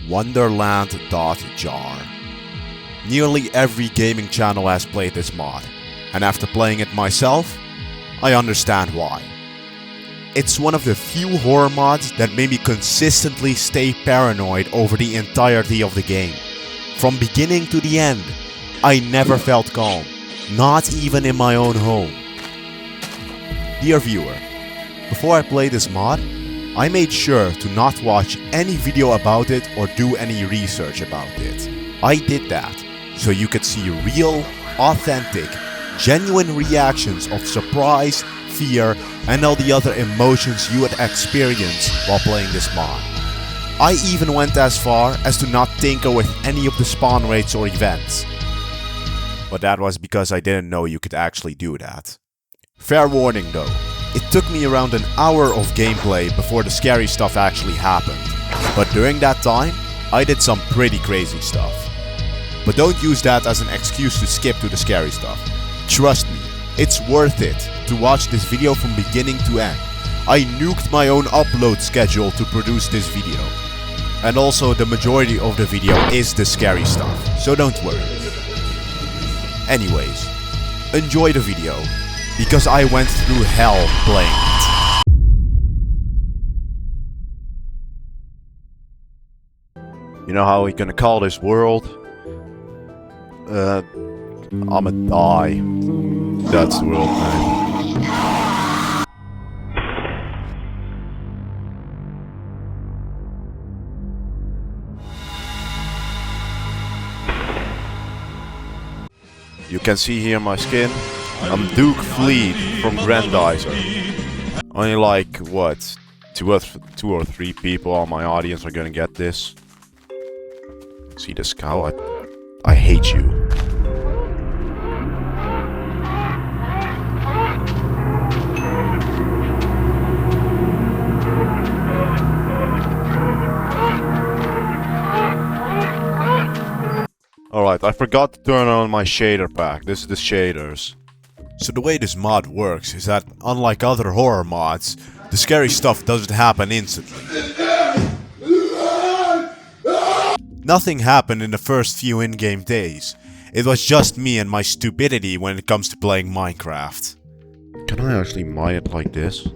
Wonderland.jar. Nearly every gaming channel has played this mod, and after playing it myself, I understand why. It's one of the few horror mods that made me consistently stay paranoid over the entirety of the game. From beginning to the end, I never felt calm, not even in my own home. Dear viewer, before I play this mod, I made sure to not watch any video about it or do any research about it. I did that so you could see real, authentic, genuine reactions of surprise, fear, and all the other emotions you would experience while playing this mod. I even went as far as to not tinker with any of the spawn rates or events. But that was because I didn't know you could actually do that. Fair warning though, it took me around an hour of gameplay before the scary stuff actually happened. But during that time, I did some pretty crazy stuff. But don't use that as an excuse to skip to the scary stuff. Trust me, it's worth it to watch this video from beginning to end. I nuked my own upload schedule to produce this video. And also the majority of the video is the scary stuff, so don't worry. Anyways, enjoy the video, because I went through hell playing it. You know how we're gonna call this world? I'ma die. That's the world name. You can see here my skin. I'm Duke Fleet from Grandizer. Only like, what, two or three people on my audience are gonna get this. See this cow? I hate you. Alright, I forgot to turn on my shader pack. This is the shaders. So the way this mod works is that, unlike other horror mods, the scary stuff doesn't happen instantly. Nothing happened in the first few in-game days. It was just me and my stupidity when it comes to playing Minecraft. Can I actually mine it like this?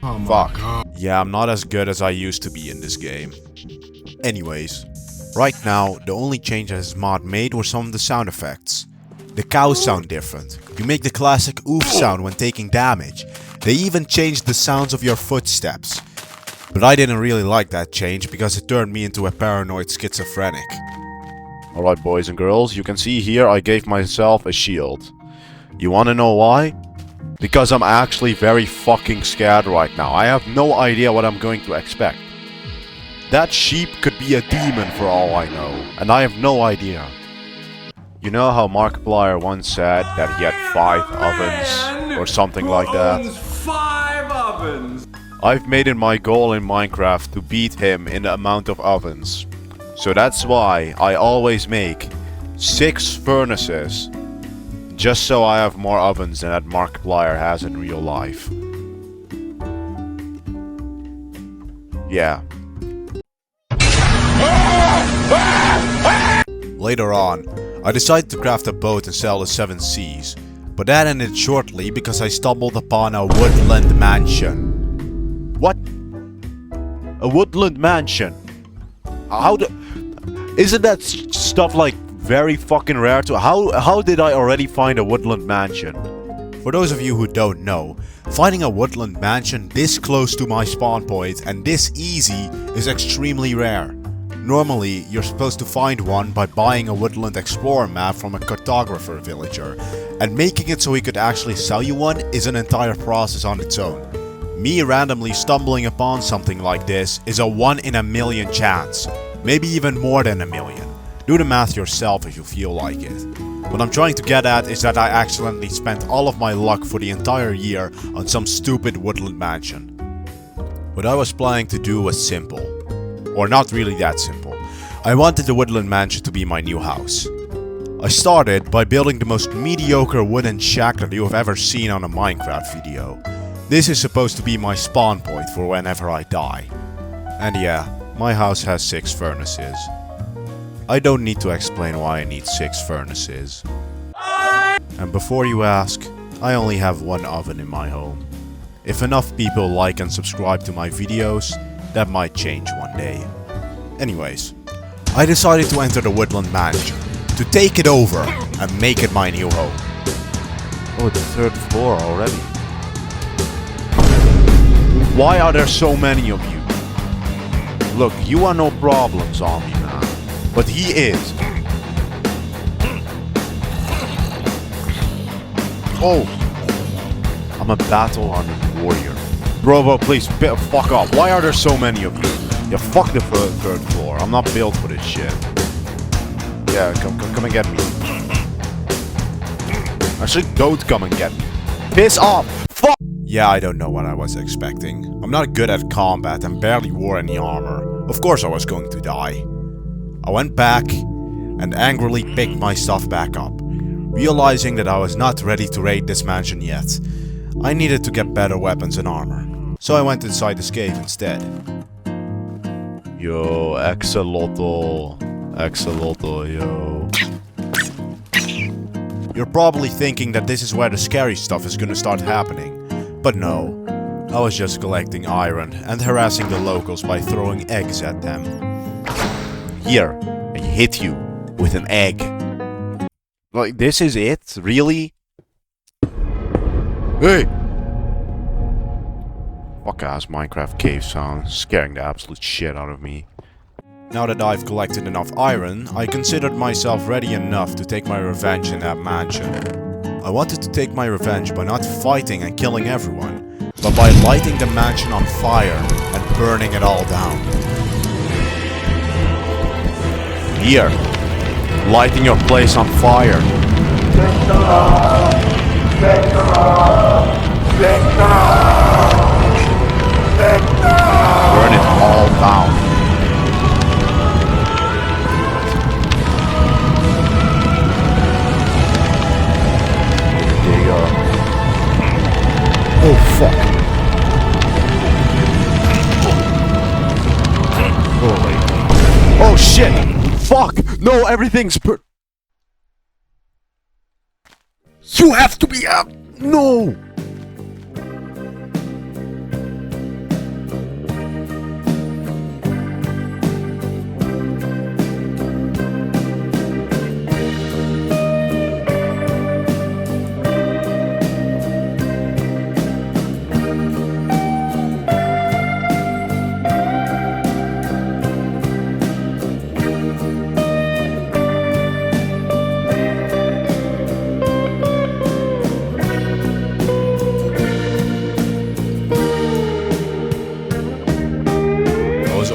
Oh my Fuck. God. Yeah, I'm not as good as I used to be in this game. Anyways, right now, the only changes this mod made were some of the sound effects. The cows sound different. You make the classic oof sound when taking damage. They even changed the sounds of your footsteps. But I didn't really like that change because it turned me into a paranoid schizophrenic. Alright boys and girls, you can see here I gave myself a shield. You wanna know why? Because I'm actually very fucking scared right now. I have no idea what I'm going to expect. That sheep could be a demon for all I know, and I have no idea. You know how Markiplier once said that he had 5 ovens, or something like that? 5 ovens! I've made it my goal in Minecraft to beat him in the amount of ovens. So that's why I always make 6 furnaces, just so I have more ovens than that Markiplier has in real life. Yeah. Later on, I decided to craft a boat and sail the 7 seas, but that ended shortly because I stumbled upon a woodland mansion. What? A woodland mansion? Isn't that stuff like very fucking rare to— How did I already find a woodland mansion? For those of you who don't know, finding a woodland mansion this close to my spawn point and this easy is extremely rare. Normally, you're supposed to find one by buying a Woodland Explorer map from a cartographer villager, and making it so he could actually sell you one is an entire process on its own. Me randomly stumbling upon something like this is a 1 in a million chance, maybe even more than a million. Do the math yourself if you feel like it. What I'm trying to get at is that I accidentally spent all of my luck for the entire year on some stupid woodland mansion. What I was planning to do was simple. Or not really that simple. I wanted the woodland mansion to be my new house. I started by building the most mediocre wooden shack that you have ever seen on a Minecraft video. This is supposed to be my spawn point for whenever I die. And yeah, my house has 6 furnaces. I don't need to explain why I need 6 furnaces. And before you ask, I only have 1 oven in my home. If enough people like and subscribe to my videos, that might change one day. Anyways, I decided to enter the woodland mansion, to take it over and make it my new home. Oh, the 3rd floor already. Why are there so many of you? Look, you are no problem, zombie man. But he is. Oh! I'm a battle-hardened warrior. Bro, please, fuck off. Why are there so many of you? Yeah, fuck the 3rd floor. I'm not built for this shit. Yeah, come and get me. Actually, don't come and get me. Piss off! Fuck! Yeah, I don't know what I was expecting. I'm not good at combat and barely wore any armor. Of course I was going to die. I went back and angrily picked my stuff back up, realizing that I was not ready to raid this mansion yet. I needed to get better weapons and armor, so I went inside this cave instead. Yo, Axolotl, yo. You're probably thinking that this is where the scary stuff is gonna start happening, but no. I was just collecting iron and harassing the locals by throwing eggs at them. Here, I hit you with an egg. Like, this is it? Really? Hey! Fuck ass Minecraft cave sound, scaring the absolute shit out of me. Now that I've collected enough iron, I considered myself ready enough to take my revenge in that mansion. I wanted to take my revenge by not fighting and killing everyone, but by lighting the mansion on fire and burning it all down. Here, lighting your place on fire. Burn it all down. There you go. Oh fuck. Oh shit! Fuck! No, everything's You have to be out! No!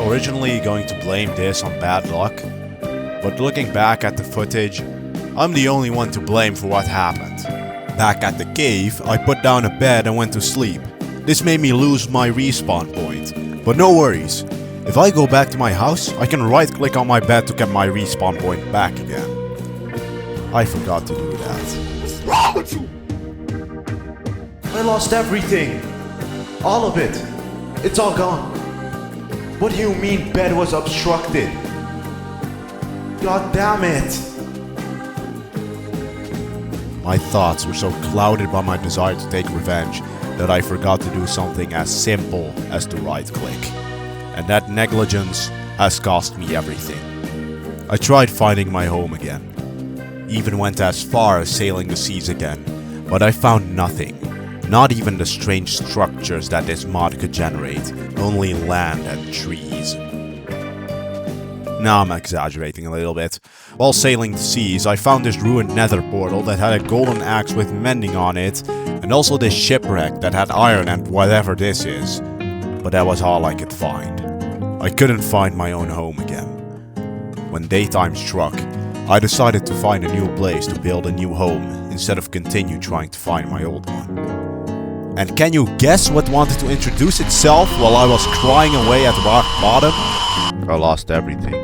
Originally going to blame this on bad luck, but looking back at the footage, I'm the only one to blame for what happened. Back at the cave, I put down a bed and went to sleep. This made me lose my respawn point, but no worries. If I go back to my house, I can right click on my bed to get my respawn point back again. I forgot to do that. What's wrong with you? I lost everything. All of it. It's all gone. What do you mean bed was obstructed? God damn it! My thoughts were so clouded by my desire to take revenge that I forgot to do something as simple as to right click. And that negligence has cost me everything. I tried finding my home again. Even went as far as sailing the seas again, but I found nothing. Not even the strange structures that this mod could generate, only land and trees. Now I'm exaggerating a little bit. While sailing the seas, I found this ruined nether portal that had a golden axe with mending on it, and also this shipwreck that had iron and whatever this is. But that was all I could find. I couldn't find my own home again. When daytime struck, I decided to find a new place to build a new home instead of continue trying to find my old one. And can you guess what wanted to introduce itself while I was crying away at rock bottom? I lost everything.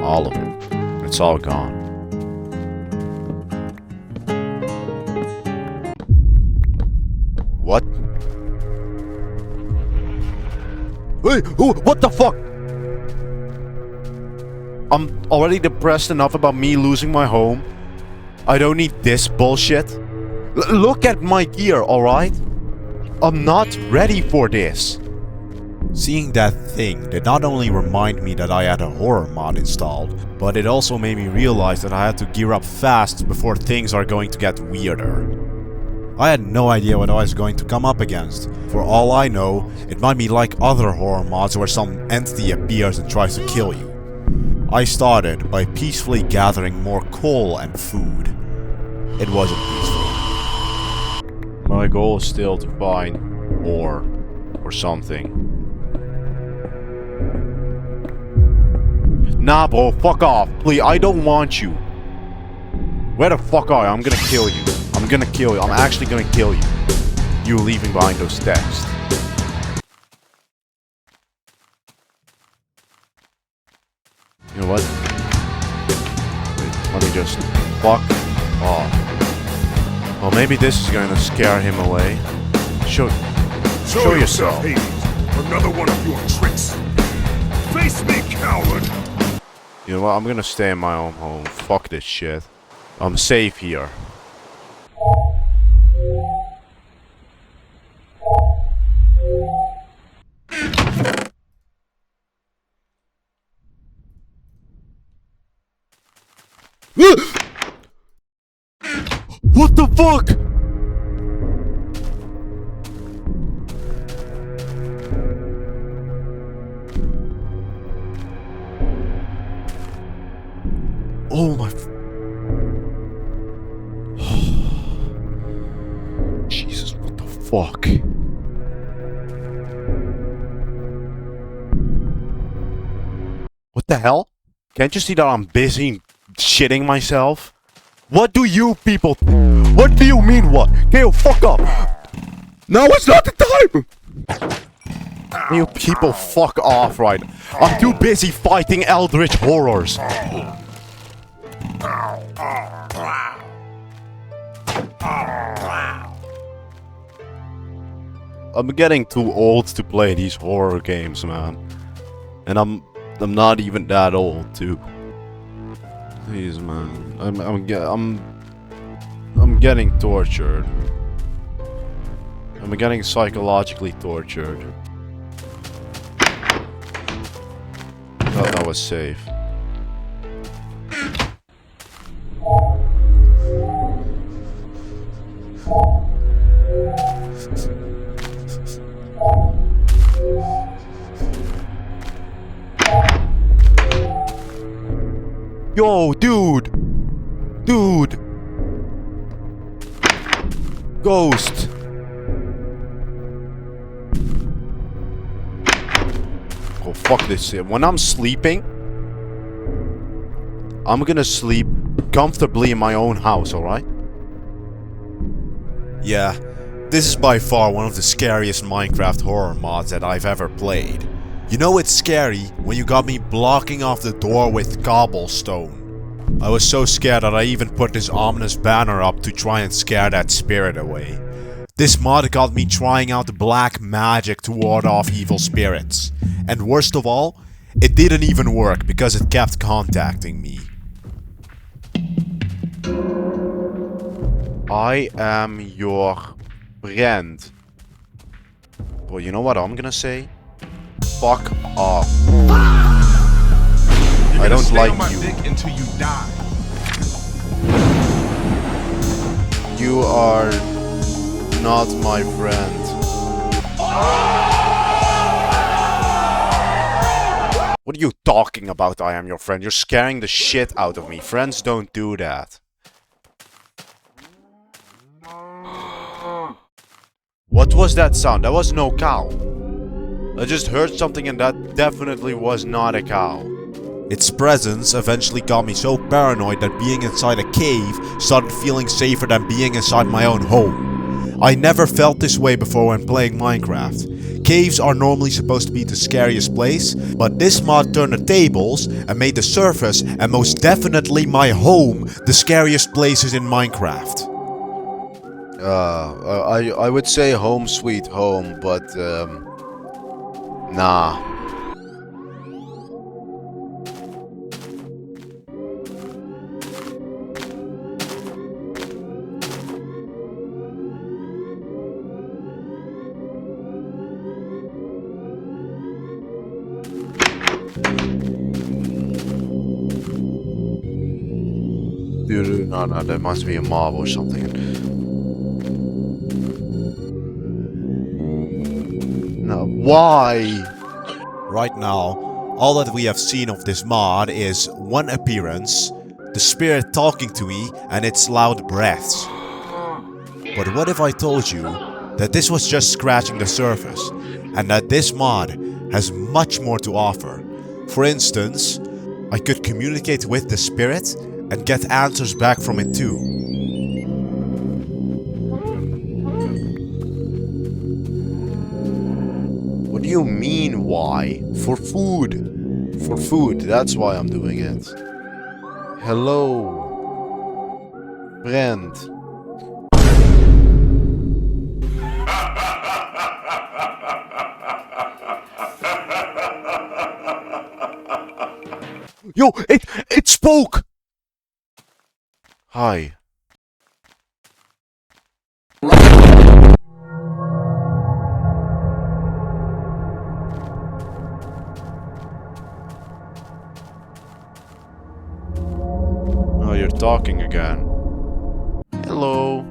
All of it. It's all gone. What? Hey, what the fuck? I'm already depressed enough about me losing my home. I don't need this bullshit. Look at my gear, alright? I'm not ready for this. Seeing that thing did not only remind me that I had a horror mod installed, but it also made me realize that I had to gear up fast before things are going to get weirder. I had no idea what I was going to come up against. For all I know, it might be like other horror mods where some entity appears and tries to kill you. I started by peacefully gathering more coal and food. It wasn't peaceful. My goal is still to find ore or something. Nah bro, fuck off. Please, I don't want you. Where the fuck are you? I'm gonna kill you. I'm gonna kill you. I'm actually gonna kill you. You leaving behind those texts. You know what? Wait, let me just fuck off. Well, maybe this is gonna scare him away. Show yourself. Hades. Another one of your tricks. Face me, coward. You know what? I'm gonna stay in my own home. Fuck this shit. I'm safe here. What the fuck? Oh my... Jesus, what the fuck? What the hell? Can't you see that I'm busy shitting myself? What do you people... What do you mean what? Can you fuck up? Now it's not the time! Can you people fuck off right? I'm too busy fighting eldritch horrors. I'm getting too old to play these horror games, man. And I'm not even that old, too. Please, man. I'm getting tortured. I'm getting psychologically tortured. Thought that was safe. Yo, dude! Dude! Ghost! Oh, fuck this shit. When I'm sleeping, I'm gonna sleep comfortably in my own house, alright? Yeah, this is by far one of the scariest Minecraft horror mods that I've ever played. You know it's scary when you got me blocking off the door with cobblestone. I was so scared that I even put this ominous banner up to try and scare that spirit away. This mod got me trying out black magic to ward off evil spirits. And worst of all, it didn't even work because it kept contacting me. I am your friend. Well, you know what I'm gonna say? Fuck off. I don't like you. Until you die. You are not my friend. What are you talking about? I am your friend. You're scaring the shit out of me. Friends don't do that. What was that sound? That was no cow. I just heard something and that definitely was not a cow. Its presence eventually got me so paranoid that being inside a cave started feeling safer than being inside my own home. I never felt this way before when playing Minecraft. Caves are normally supposed to be the scariest place, but this mod turned the tables and made the surface, and most definitely my home, the scariest places in Minecraft. I would say home sweet home, but nah. Dude, no, that must be a mob or something. No, why? Right now, all that we have seen of this mod is one appearance, the spirit talking to me, and its loud breaths. But what if I told you that this was just scratching the surface, and that this mod has much more to offer? For instance, I could communicate with the spirit and get answers back from it too. What do you mean, why? For food. For food, that's why I'm doing it. Hello. Friend. Yo, it spoke! Hi. Oh, you're talking again. Hello.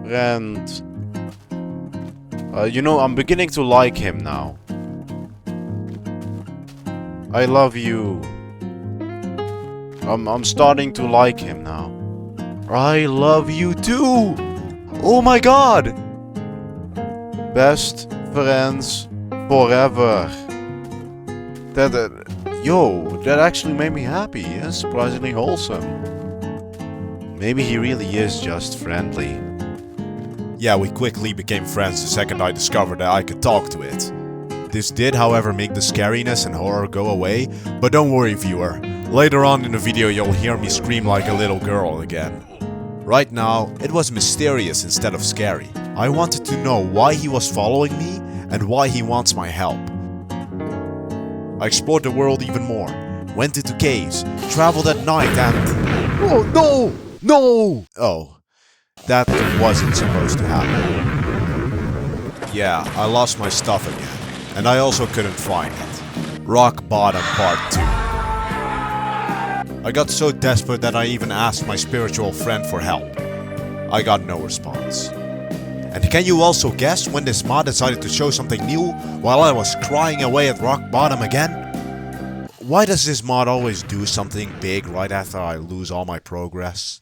Friend. You know, I'm beginning to like him now. I love you. I'm starting to like him now. I love you too! Oh my god! Best friends forever. That actually made me happy. Yeah, surprisingly wholesome. Maybe he really is just friendly. Yeah, we quickly became friends the second I discovered that I could talk to it. This did, however, make the scariness and horror go away, but don't worry, viewer. Later on in the video you'll hear me scream like a little girl again. Right now, it was mysterious instead of scary. I wanted to know why he was following me and why he wants my help. I explored the world even more, went into caves, traveled at night and... Oh no! No! Oh, that wasn't supposed to happen. Yeah, I lost my stuff again, and I also couldn't find it. Rock Bottom Part 2. I got so desperate that I even asked my spiritual friend for help. I got no response. And can you also guess when this mod decided to show something new while I was crying away at rock bottom again? Why does this mod always do something big right after I lose all my progress?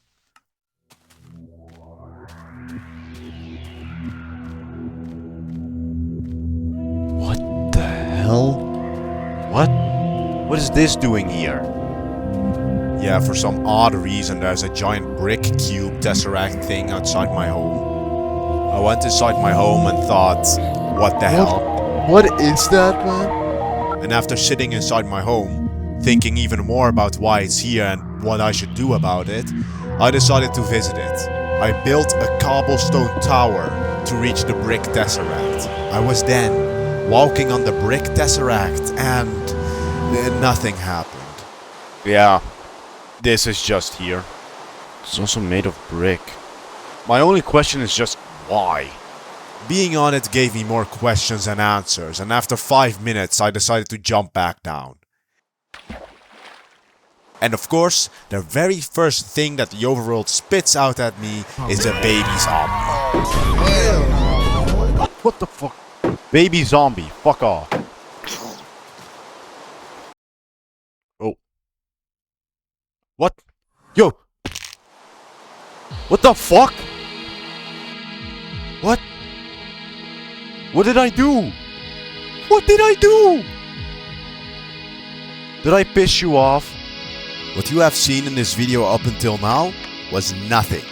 What the hell? What is this doing here? Yeah, for some odd reason there's a giant brick cube tesseract thing outside my home. I went inside my home and thought, what the hell? What is that, man? And after sitting inside my home, thinking even more about why it's here and what I should do about it, I decided to visit it. I built a cobblestone tower to reach the brick tesseract. I was then walking on the brick tesseract and nothing happened. Yeah, this is just here. It's also made of brick. My only question is just why? Being on it gave me more questions than answers, and after 5 minutes I decided to jump back down. And of course, the very first thing that the overworld spits out at me is a baby zombie. What the fuck? Baby zombie, fuck off. Oh. What? Yo! What the fuck? What? What did I do? What did I do? Did I piss you off? What you have seen in this video up until now was nothing.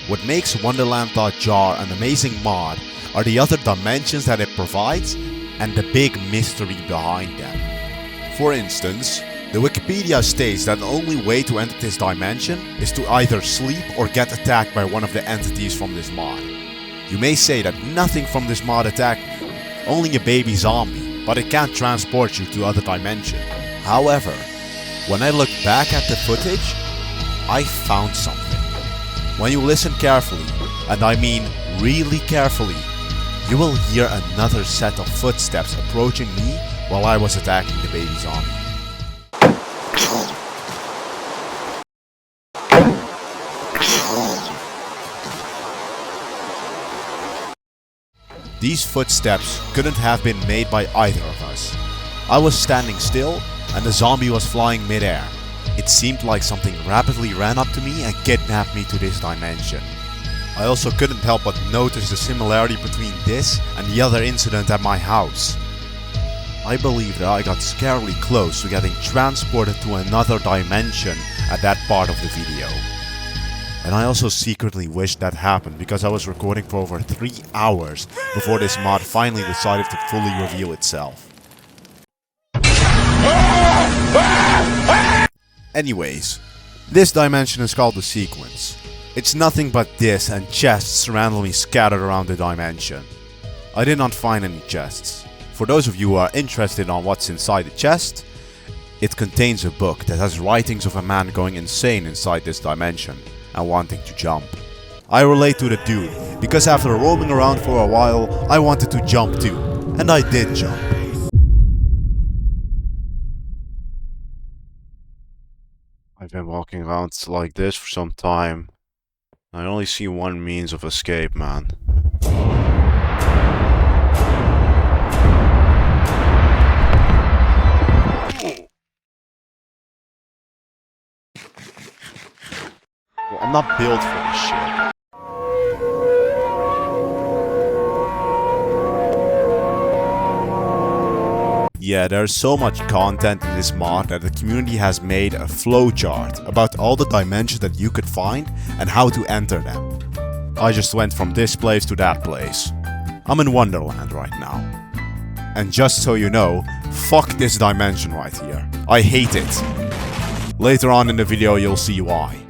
What makes Wonderland.jar an amazing mod are the other dimensions that it provides and the big mystery behind them. For instance, the Wikipedia states that the only way to enter this dimension is to either sleep or get attacked by one of the entities from this mod. You may say that nothing from this mod attacked me, only a baby zombie, but it can't transport you to other dimension. However, when I look back at the footage, I found something. When you listen carefully, and I mean really carefully, you will hear another set of footsteps approaching me while I was attacking the baby zombie. These footsteps couldn't have been made by either of us. I was standing still and the zombie was flying mid-air. It seemed like something rapidly ran up to me and kidnapped me to this dimension. I also couldn't help but notice the similarity between this and the other incident at my house. I believe that I got scarily close to getting transported to another dimension at that part of the video. And I also secretly wished that happened because I was recording for over 3 hours before this mod finally decided to fully reveal itself. Anyways, this dimension is called the Sequence. It's nothing but this and chests randomly scattered around the dimension. I did not find any chests. For those of you who are interested on what's inside the chest, it contains a book that has writings of a man going insane inside this dimension and wanting to jump. I relate to the dude, because after roaming around for a while, I wanted to jump too, and I did jump. I've been walking around like this for some time. I only see one means of escape, man. Well, I'm not built for this shit. Yeah, there's so much content in this mod that the community has made a flowchart about all the dimensions that you could find and how to enter them. I just went from this place to that place. I'm in Wonderland right now. And just so you know, fuck this dimension right here. I hate it. Later on in the video you'll see why.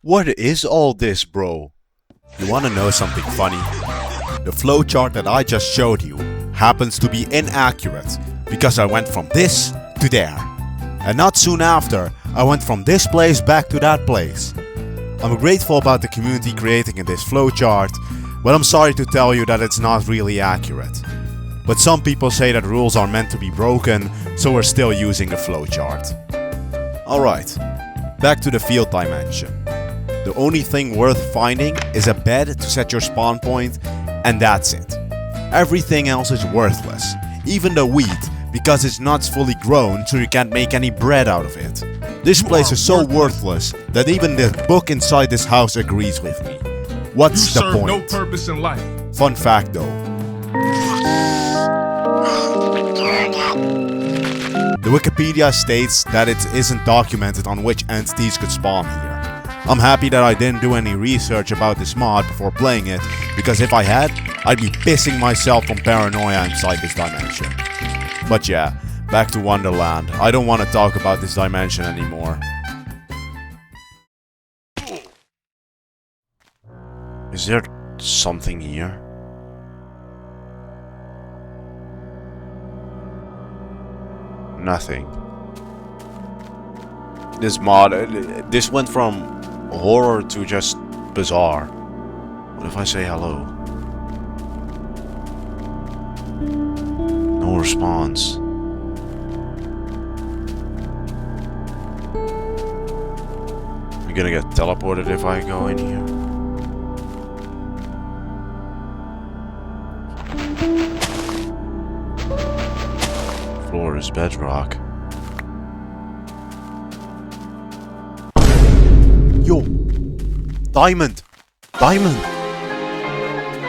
What is all this, bro? You wanna know something funny? The flowchart that I just showed you happens to be inaccurate because I went from this to there. And not soon after, I went from this place back to that place. I'm grateful about the community creating this flowchart, but I'm sorry to tell you that it's not really accurate. But some people say that rules are meant to be broken, so we're still using a flowchart. Alright, back to the field dimension. The only thing worth finding is a bed to set your spawn point, and that's it. Everything else is worthless, even the wheat, because it's not fully grown, so you can't make any bread out of it. This place is so worthless that even the book inside this house agrees with me. What's the point? No purpose in life. Fun fact though. The Wikipedia states that it isn't documented on which entities could spawn here. I'm happy that I didn't do any research about this mod before playing it, because if I had, I'd be pissing myself from paranoia inside this dimension. But yeah, back to Wonderland. I don't want to talk about this dimension anymore. Is there something here? Nothing. This mod, this went from horror to just bizarre. What if I say hello? No response. I'm gonna get teleported if I go in here. is bedrock. Yo! Diamond! Diamond!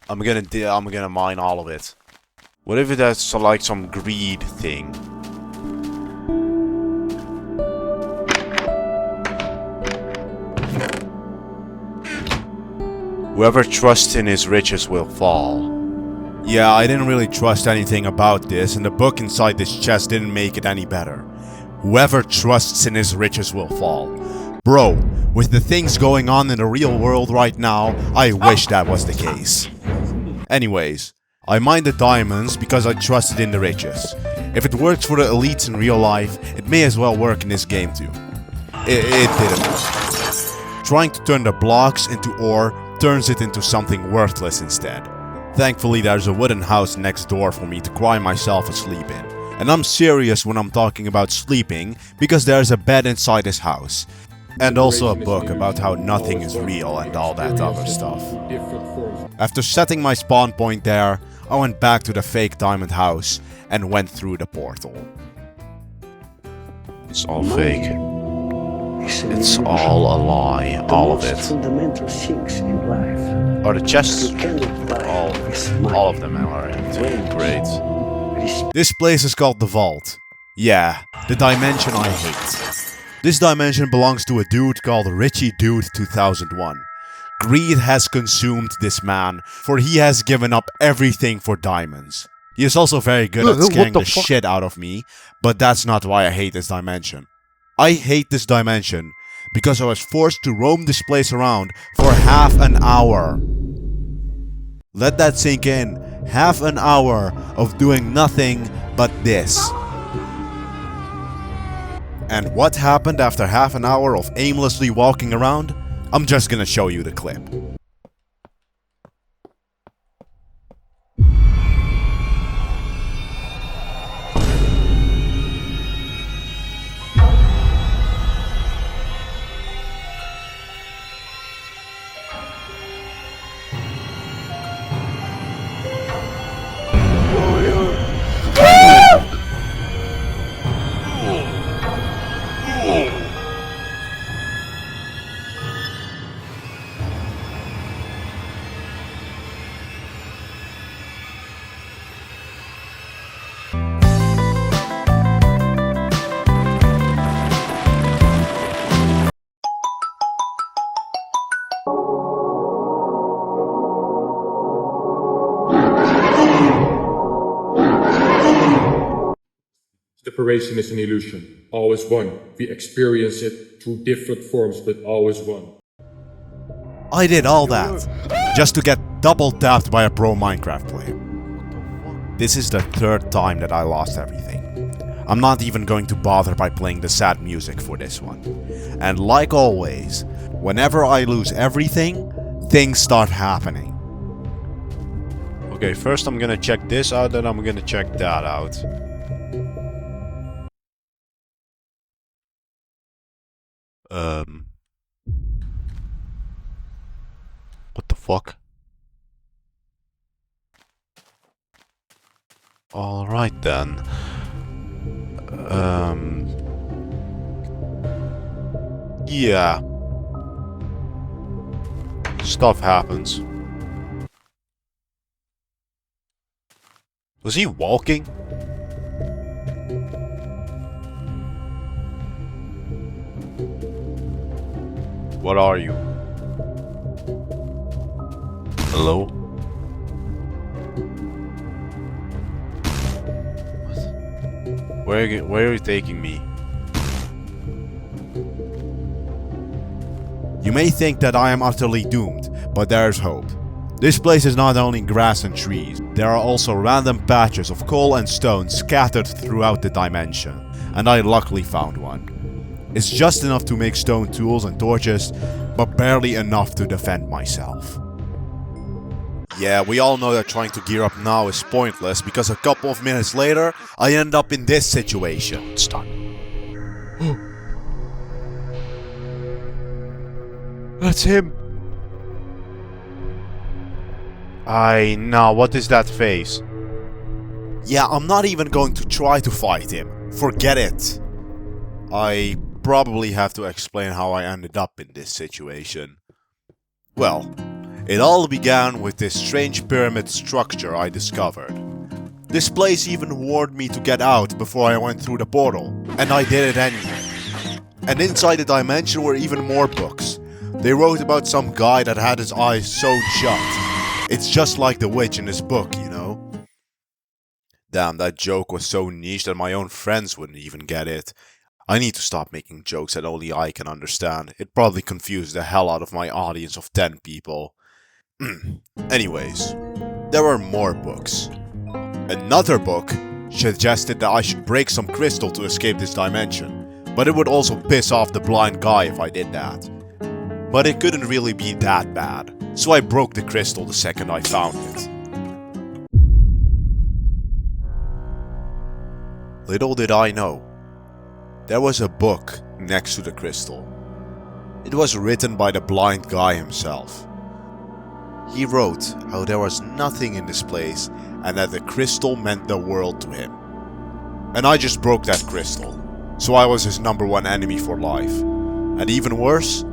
I'm gonna mine all of it. What if that's like some greed thing? Whoever trusts in his riches will fall. Yeah, I didn't really trust anything about this, and the book inside this chest didn't make it any better. Whoever trusts in his riches will fall. Bro, with the things going on in the real world right now, I wish that was the case. Anyways, I mined the diamonds because I trusted in the riches. If it works for the elites in real life, it may as well work in this game too. It didn't. Trying to turn the blocks into ore turns it into something worthless instead. Thankfully, there's a wooden house next door for me to cry myself asleep in. And I'm serious when I'm talking about sleeping, because there's a bed inside this house. And also a book about how nothing is real and all that other stuff. After setting my spawn point there, I went back to the fake diamond house and went through the portal. It's all fake. It's all a lie, all of it. Fundamental things in life. Are the chests? You cannot buy All of them are great. This place is called the Vault. Yeah, the dimension I hate. This dimension belongs to a dude called Richie Dude 2001. Greed has consumed this man, for he has given up everything for diamonds. He is also very good at scaring the shit out of me, but that's not why I hate this dimension. I hate this dimension because I was forced to roam this place around for half an hour. Let that sink in. Half an hour of doing nothing but this. And what happened after half an hour of aimlessly walking around? I'm just gonna show you the clip. Separation is an illusion, always one. We experience it through different forms, but always one. I did all that just to get double tapped by a pro Minecraft player. This is the third time that I lost everything. I'm not even going to bother by playing the sad music for this one. And like always, whenever I lose everything, things start happening. Okay, first I'm gonna check this out, then I'm gonna check that out. What the fuck? Alright then. Yeah. Stuff happens. Was he walking? What are you? Hello? What? Where are you taking me? You may think that I am utterly doomed, but there's hope. This place is not only grass and trees, there are also random patches of coal and stone scattered throughout the dimension, and I luckily found one. It's just enough to make stone tools and torches, but barely enough to defend myself. Yeah, we all know that trying to gear up now is pointless, because a couple of minutes later, I end up in this situation. It's done. That's him! What is that face? Yeah, I'm not even going to try to fight him. Forget it. I probably have to explain how I ended up in this situation. Well, it all began with this strange pyramid structure I discovered. This place even warned me to get out before I went through the portal, and I did it anyway. And inside the dimension were even more books. They wrote about some guy that had his eyes sewn shut. It's just like the witch in this book, you know? Damn, that joke was so niche that my own friends wouldn't even get it. I need to stop making jokes that only I can understand. It probably confused the hell out of my audience of 10 people. Anyways, there were more books. Another book suggested that I should break some crystal to escape this dimension, but it would also piss off the blind guy if I did that. But it couldn't really be that bad, so I broke the crystal the second I found it. Little did I know, there was a book next to the crystal. It was written by the blind guy himself. He wrote how there was nothing in this place and that the crystal meant the world to him. And I just broke that crystal, so I was his #1 enemy for life. And even worse,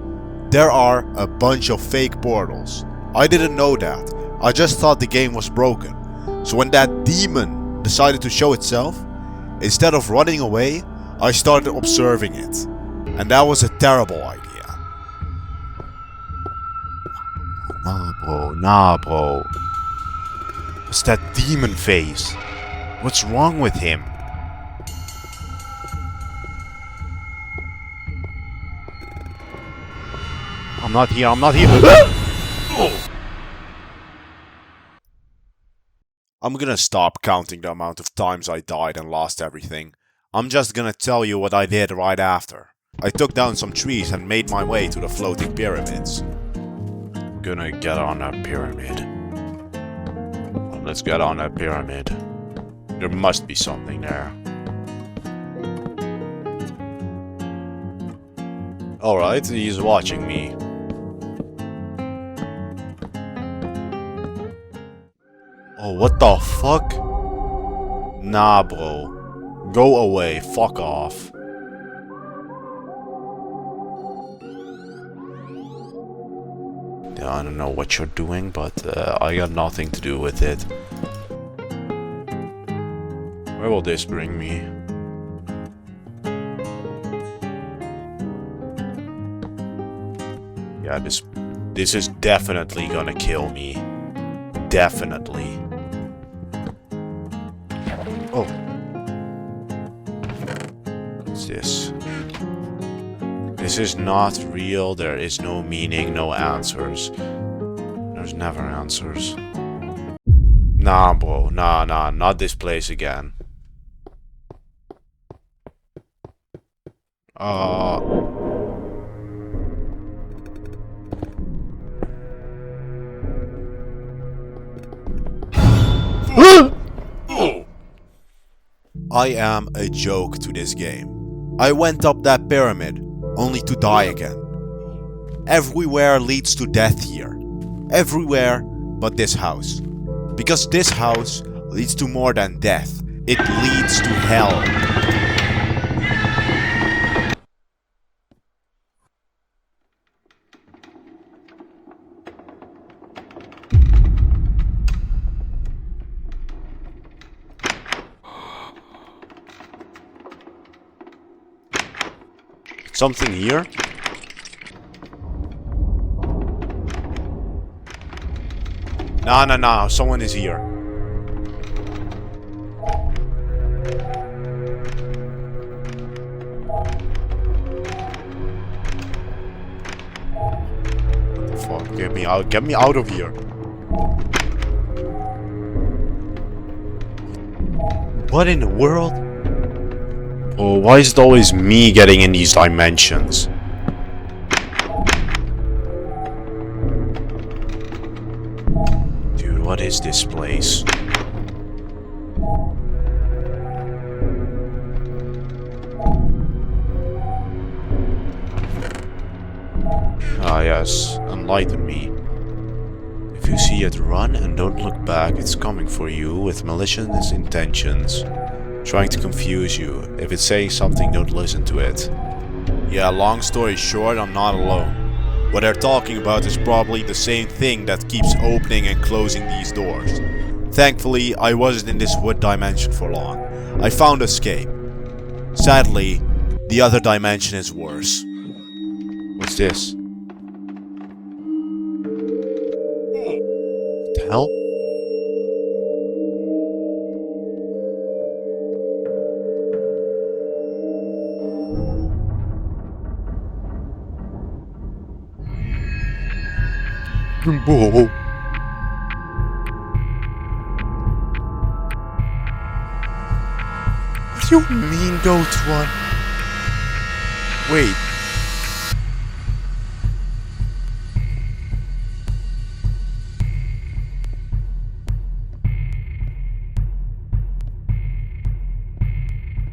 there are a bunch of fake portals. I didn't know that, I just thought the game was broken. So when that demon decided to show itself, instead of running away, I started observing it. And that was a terrible idea. Nah bro. What's that demon face? What's wrong with him? I'm not here. I'm gonna stop counting the amount of times I died and lost everything. I'm just gonna tell you what I did right after. I took down some trees and made my way to the floating pyramids. I'm gonna get on that pyramid. Let's get on that pyramid. There must be something there. Alright, he's watching me. Oh, what the fuck? Nah, bro. Go away. Fuck off. I don't know what you're doing, but I got nothing to do with it. Where will this bring me? Yeah, this is definitely gonna kill me. Definitely. Oh. What's this? This is not real, there is no meaning, no answers. There's never answers. Nah, bro, nah, not this place again. I am a joke to this game. I went up that pyramid, only to die again. Everywhere leads to death here. Everywhere but this house. Because this house leads to more than death. It leads to hell. Something here? No, someone is here. What the fuck? Get me out of here. What in the world? Oh, why is it always me getting in these dimensions? Dude, what is this place? Ah yes, enlighten me. If you see it, run and don't look back. It's coming for you with malicious intentions. trying to confuse you. If it's saying something, don't listen to it. Yeah, long story short, I'm not alone. What they're talking about is probably the same thing that keeps opening and closing these doors. Thankfully, I wasn't in this wood dimension for long. I found escape. Sadly, the other dimension is worse. What's this? What the hell? Whoa. What do you mean don't run? Wait.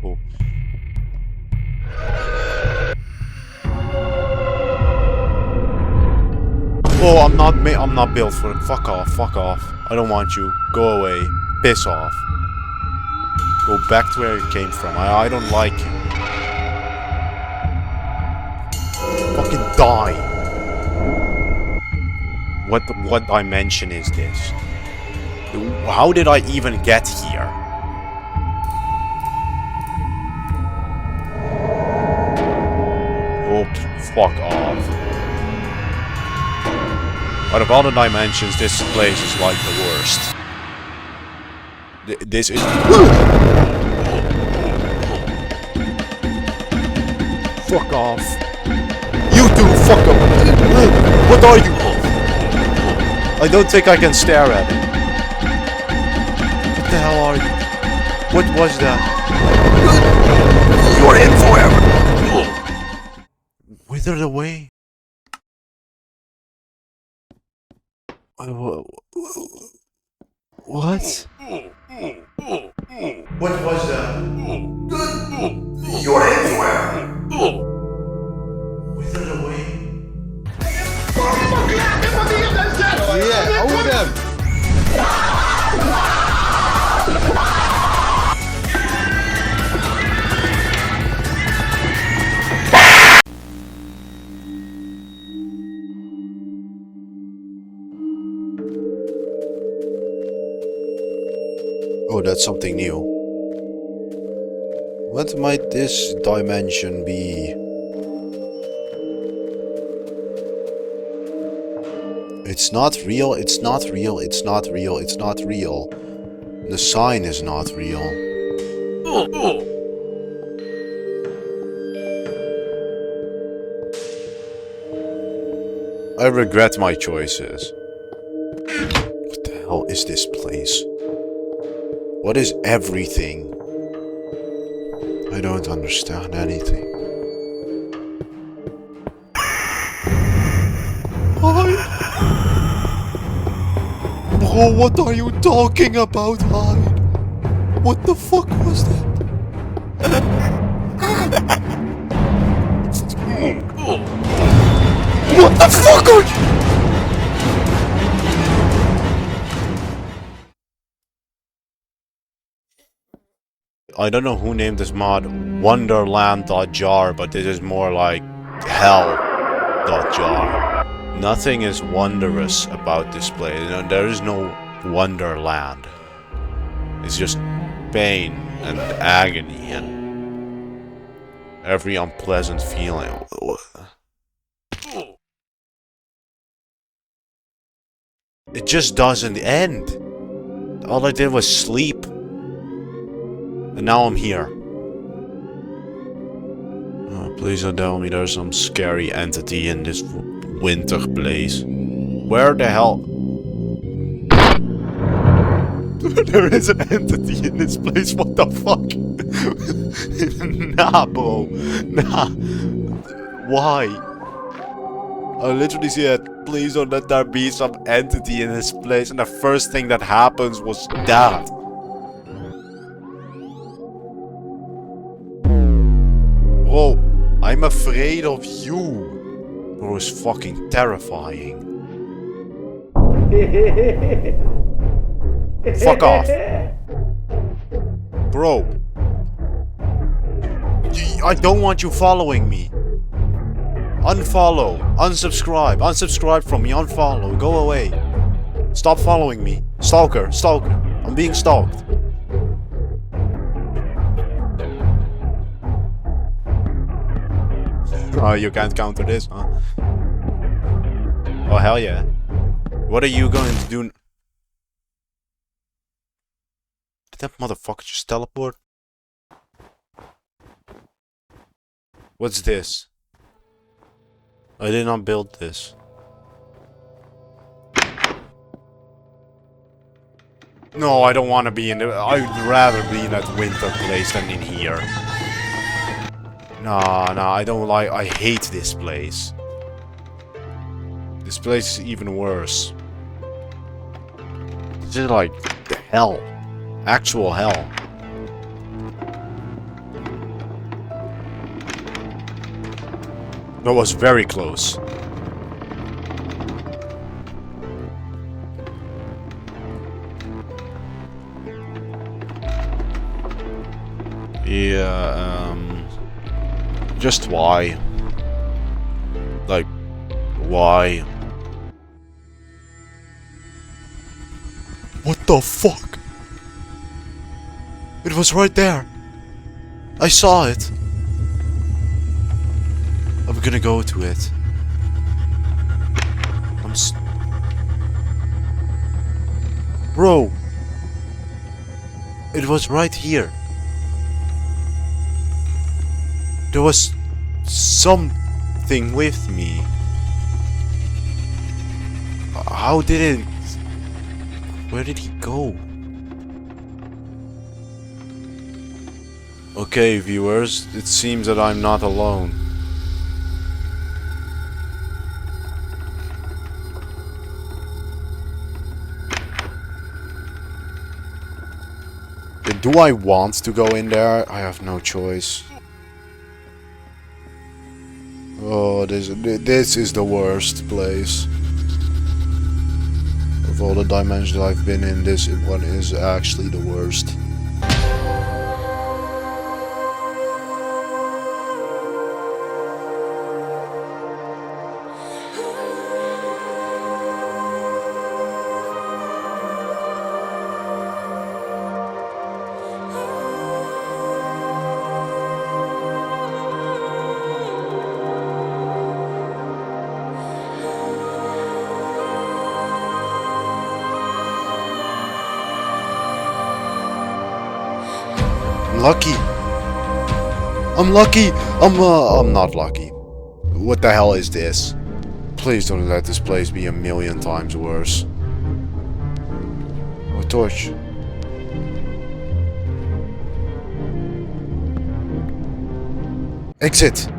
Oh. Oh, I'm not built for it. Fuck off, fuck off. I don't want you. Go away. Piss off. Go back to where you came from. I don't like you. Fucking die. What dimension is this? How did I even get here? Oh, fuck off. Out of all the dimensions, this place is like the worst. This is... Fuck off. You two, fuck off. What are you? I don't think I can stare at it. What the hell are you? What was that? You're in forever. Withered away? What? What was that? You're everywhere! Withered away? Yeah, own them! Oh, that's something new. What might this dimension be? It's not real, it's not real, it's not real, it's not real. The sign is not real. I regret my choices. What the hell is this place? What is everything? I don't understand anything. Bro, what are you talking about, Hyde? What the fuck was that? What the fuck are you? I don't know who named this mod Wonderland.jar, but this is more like Hell.jar. Nothing is wondrous about this place. You know, there is no wonderland. It's just pain and agony and every unpleasant feeling. It just doesn't end. All I did was sleep. And now I'm here. Oh, please don't tell me there's some scary entity in this winter place. Where the hell? There is an entity in this place, what the fuck? Nah, bro. Nah. Why? I literally said, please don't let there be some entity in this place, and the first thing that happens was that. Bro, I'm afraid of you. Bro, it's fucking terrifying. Fuck off. Bro, I don't want you following me. Unfollow. Unsubscribe. Unsubscribe from me. Unfollow. Go away. Stop following me. Stalker. Stalker. I'm being stalked. Oh, you can't counter this, huh? Oh, hell yeah. What are you going to do? Did that motherfucker just teleport? What's this? I did not build this. No, I don't want to be in the... I'd rather be in that winter place than in here. Nah, I don't like... I hate this place. This place is even worse. This is like hell. Actual hell. That was very close. Yeah, just why? Like, why? What the fuck? It was right there. I saw it. I'm gonna go to it. Bro. It was right here. There was something with me. How did it... Where did he go? Okay, viewers, it seems that I'm not alone. Do I want to go in there? I have no choice. Oh, this is the worst place. Of all the dimensions I've been in, this one is actually the worst. Lucky. I'm lucky. I'm not lucky. What the hell is this? Please don't let this place be a million times worse. Oh, torch. Exit.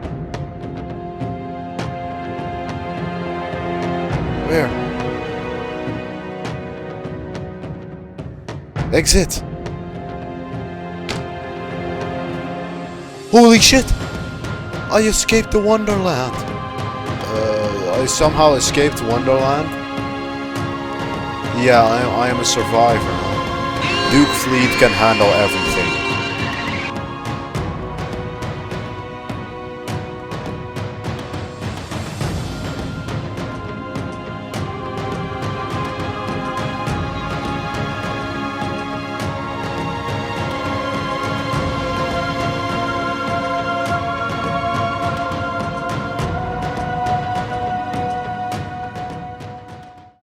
Where? Exit. Holy shit! I escaped the Wonderland! I somehow escaped Wonderland? Yeah, I am a survivor. Duke Fleet can handle everything.